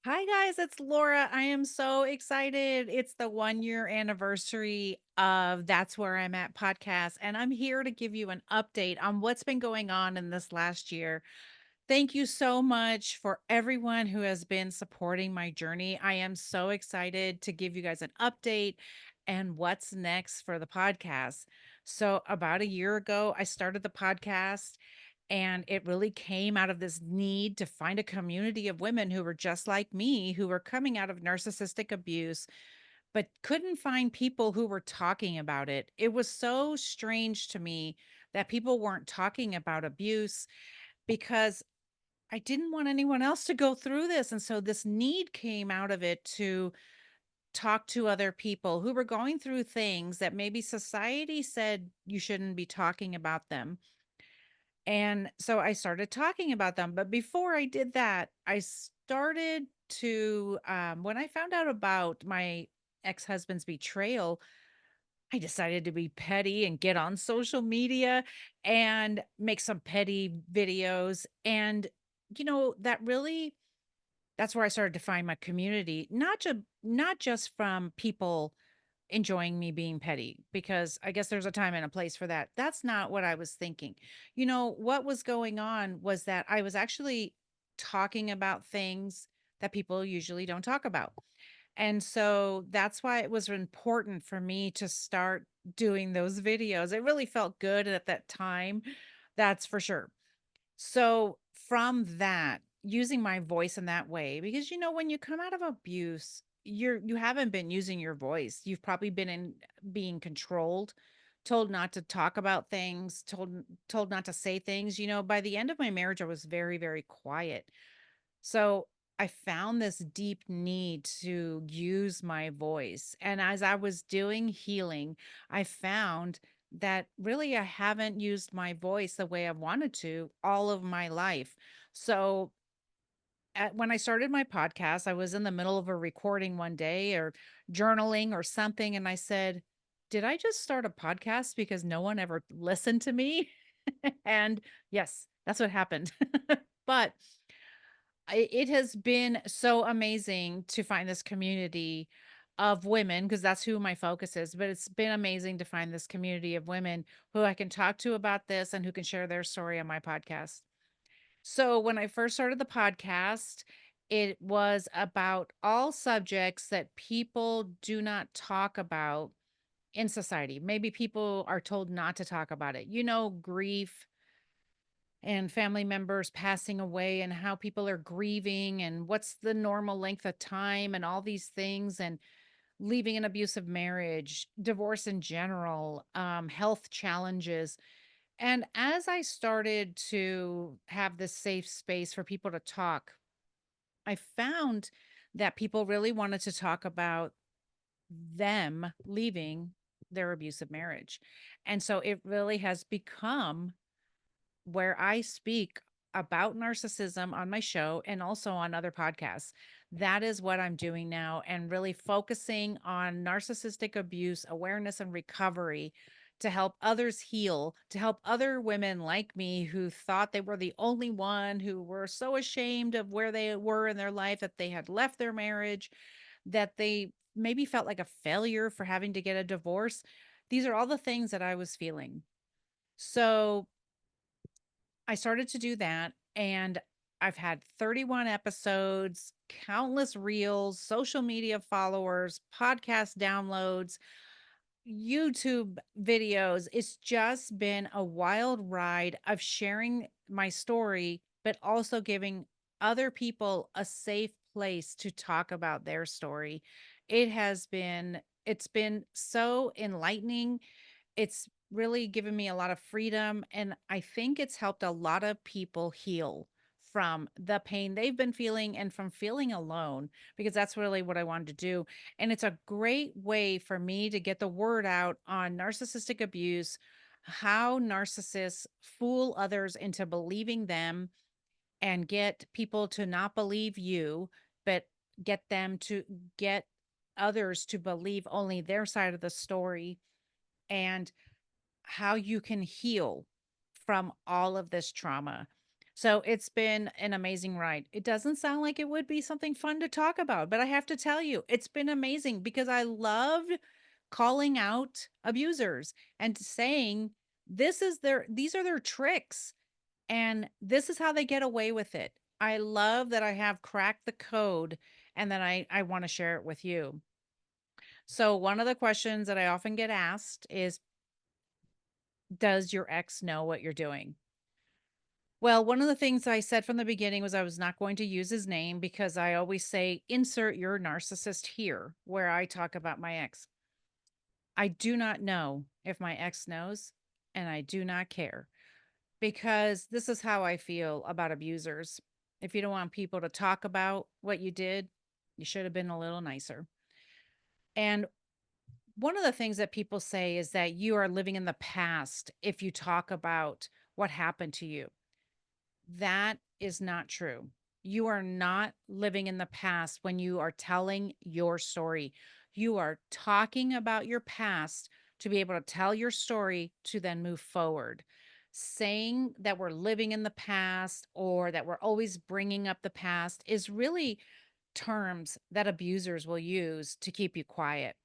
Hi guys, it's Laura. I am so excited. It's the 1 year anniversary of That's Where I'm At podcast, and I'm here to give you an update on what's been going on in this last year. Thank you so much for everyone who has been supporting my journey. I am so excited to give you guys an update and what's next for the podcast. So, about a year ago, I started the podcast, and it really came out of this need to find a community of women who were just like me, who were coming out of narcissistic abuse, but couldn't find people who were talking about it. It was so strange to me that people weren't talking about abuse because I didn't want anyone else to go through this. And so this need came out of it to talk to other people who were going through things that maybe society said you shouldn't be talking about them. And so I started talking about them. But before I did that, I started to, when I found out about my ex husband's betrayal, I decided to be petty and get on social media and make some petty videos. And, that really, that's where I started to find my community, not just from people enjoying me being petty, because I guess there's a time and a place for that. That's not what I was thinking. What was going on was that I was actually talking about things that people usually don't talk about. And so that's why it was important for me to start doing those videos. It really felt good at that time. That's for sure. So from that, using my voice in that way, because when you come out of abuse, you haven't been using your voice. You've probably been in being controlled, told not to talk about things, told not to say things. By the end of my marriage, I was very, very quiet. So I found this deep need to use my voice. And as I was doing healing, I found that really I haven't used my voice the way I wanted to all of my life. So when I started my podcast, I was in the middle of a recording one day or journaling or something. And I said, did I just start a podcast because no one ever listened to me? And yes, that's what happened. But it has been so amazing to find this community of women, because that's who my focus is. But it's been amazing to find this community of women who I can talk to about this and who can share their story on my podcast. So when I first started the podcast, it was about all subjects that people do not talk about in society. Maybe people are told not to talk about it. Grief and family members passing away and how people are grieving and what's the normal length of time and all these things, and leaving an abusive marriage, divorce in general, health challenges. And as I started to have this safe space for people to talk, I found that people really wanted to talk about them leaving their abusive marriage. And so it really has become where I speak about narcissism on my show and also on other podcasts. That is what I'm doing now, and really focusing on narcissistic abuse awareness and recovery to help others heal, to help other women like me who thought they were the only one, who were so ashamed of where they were in their life, that they had left their marriage, that they maybe felt like a failure for having to get a divorce. These are all the things that I was feeling. So I started to do that, and I've had 31 episodes, countless reels, social media followers, podcast downloads, YouTube videos. It's just been a wild ride of sharing my story, but also giving other people a safe place to talk about their story. It's been so enlightening. It's really given me a lot of freedom, and I think it's helped a lot of people heal from the pain they've been feeling and from feeling alone, because that's really what I wanted to do. And it's a great way for me to get the word out on narcissistic abuse, how narcissists fool others into believing them, and get people to not believe you, but get them to get others to believe only their side of the story, and how you can heal from all of this trauma. So it's been an amazing ride. It doesn't sound like it would be something fun to talk about, but I have to tell you, it's been amazing because I loved calling out abusers and saying, these are their tricks and this is how they get away with it. I love that I have cracked the code and that I want to share it with you. So one of the questions that I often get asked is, does your ex know what you're doing? Well, one of the things I said from the beginning was I was not going to use his name because I always say, insert your narcissist here, where I talk about my ex. I do not know if my ex knows, and I do not care because this is how I feel about abusers. If you don't want people to talk about what you did, you should have been a little nicer. And one of the things that people say is that you are living in the past if you talk about what happened to you. That is not true. You are not living in the past when you are telling your story. You are talking about your past to be able to tell your story to then move forward. Saying that we're living in the past or that we're always bringing up the past is really terms that abusers will use to keep you quiet.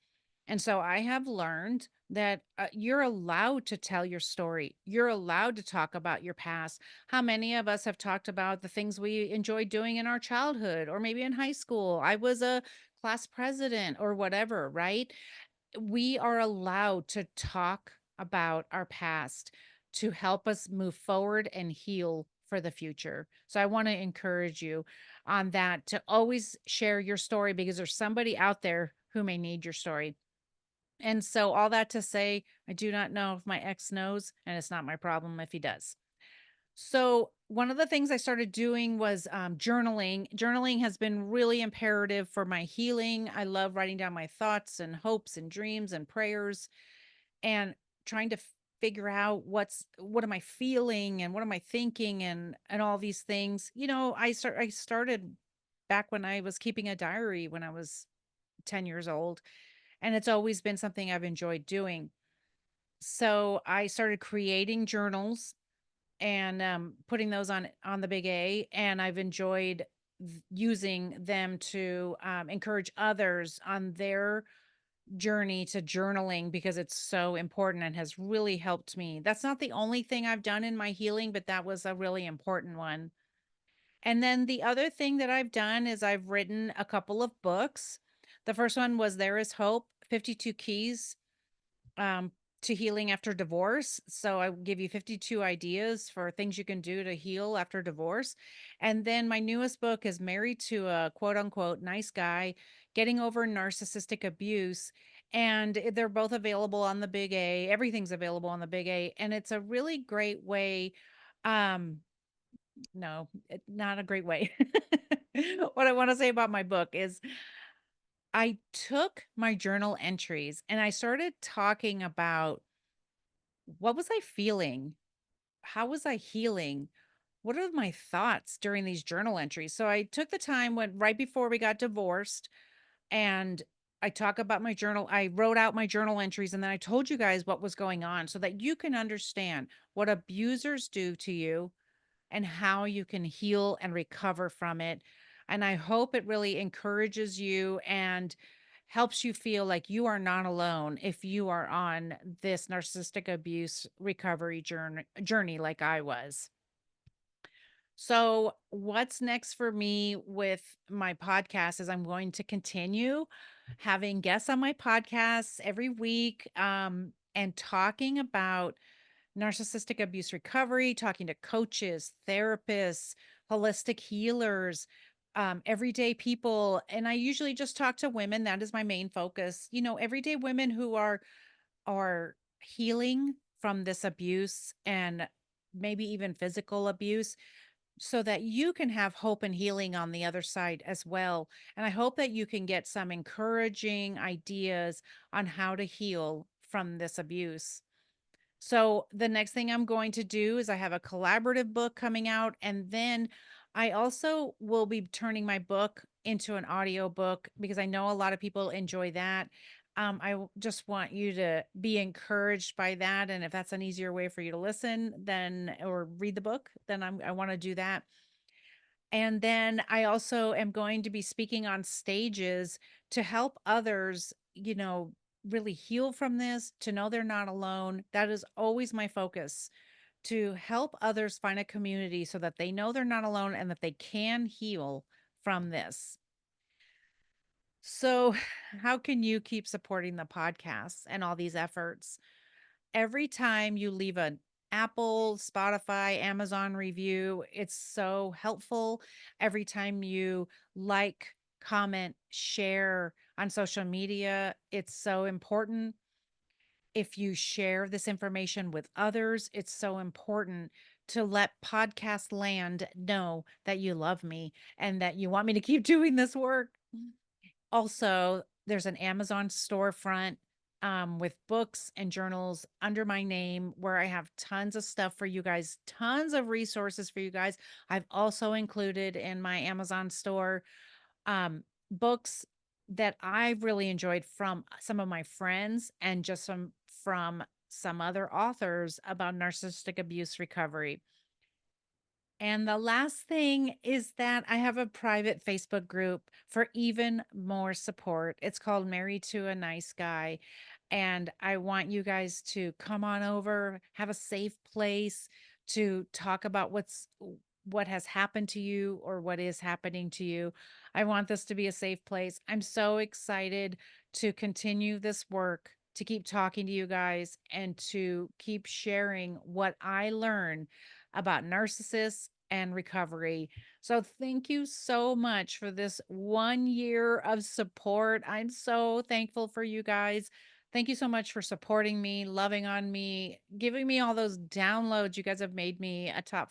And so I have learned that you're allowed to tell your story. You're allowed to talk about your past. How many of us have talked about the things we enjoyed doing in our childhood or maybe in high school? I was a class president or whatever, right? We are allowed to talk about our past to help us move forward and heal for the future. So I want to encourage you on that to always share your story because there's somebody out there who may need your story. And so all that to say, I do not know if my ex knows, and it's not my problem if he does. So one of the things I started doing was journaling. Journaling has been really imperative for my healing. I love writing down my thoughts and hopes and dreams and prayers and trying to figure out what am I feeling and what am I thinking and all these things. You know, I started back when I was keeping a diary when I was 10 years old, and it's always been something I've enjoyed doing. So I started creating journals and putting those on the big A, and I've enjoyed using them to encourage others on their journey to journaling because it's so important and has really helped me. That's not the only thing I've done in my healing, but that was a really important one. And then the other thing that I've done is I've written a couple of books. The first one was There Is Hope 52 Keys um, to Healing After Divorce. So I will give you 52 ideas for things you can do to heal after divorce. And then my newest book is Married to a quote unquote nice guy, Getting Over Narcissistic Abuse. And they're both available on the Big A. Everything's available on the Big A. And it's a really great way. Um, no, not a great way. What I want to say about my book is I took my journal entries and I started talking about what was I feeling? How was I healing? What are my thoughts during these journal entries? So I took the time when right before we got divorced and I talk about my journal. I wrote out my journal entries and then I told you guys what was going on so that you can understand what abusers do to you and how you can heal and recover from it. And I hope it really encourages you and helps you feel like you are not alone if you are on this narcissistic abuse recovery journey like I was. So, what's next for me with my podcast is I'm going to continue having guests on my podcast every week and talking about narcissistic abuse recovery, talking to coaches, therapists, holistic healers, everyday people. And I usually just talk to women. That is my main focus. You know, everyday women who are healing from this abuse and maybe even physical abuse so that you can have hope and healing on the other side as well. And I hope that you can get some encouraging ideas on how to heal from this abuse. So the next thing I'm going to do is I have a collaborative book coming out, and then I also will be turning my book into an audio book because I know a lot of people enjoy that. Just want you to be encouraged by that. And if that's an easier way for you to listen, then or read the book, then I want to do that. And then I also am going to be speaking on stages to help others, really heal from this, to know they're not alone. That is always my focus, to help others find a community so that they know they're not alone and that they can heal from this. So, how can you keep supporting the podcasts and all these efforts? Every time you leave an Apple, Spotify, Amazon review, it's so helpful. Every time you like, comment, share on social media, it's so important. If you share this information with others, it's so important to let podcast land know that you love me and that you want me to keep doing this work. Also, there's an Amazon storefront, with books and journals under my name where I have tons of stuff for you guys, tons of resources for you guys. I've also included in my Amazon store, books that I've really enjoyed from some of my friends and just some from some other authors about narcissistic abuse recovery. And the last thing is that I have a private Facebook group for even more support. It's called Married to a Nice Guy. And I want you guys to come on over, have a safe place to talk about what has happened to you or what is happening to you. I want this to be a safe place. I'm so excited to continue this work, to keep talking to you guys and to keep sharing what I learn about narcissists and recovery. So thank you so much for this 1 year of support. I'm so thankful for you guys. Thank you so much for supporting me, loving on me, giving me all those downloads. You guys have made me a top.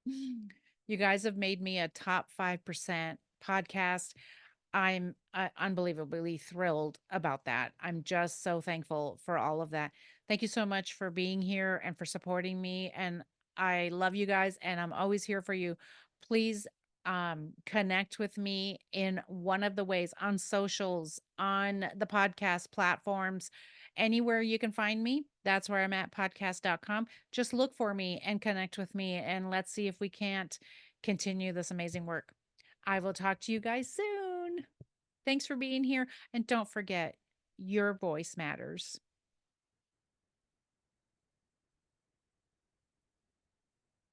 You guys have made me a top 5% podcast. I'm unbelievably thrilled about that. I'm just so thankful for all of that. Thank you so much for being here and for supporting me. And I love you guys, and I'm always here for you. Please connect with me in one of the ways on socials, on the podcast platforms, anywhere you can find me. That's where I'm at podcast.com. Just look for me and connect with me, and let's see if we can't continue this amazing work. I will talk to you guys soon. Thanks for being here. And don't forget, your voice matters.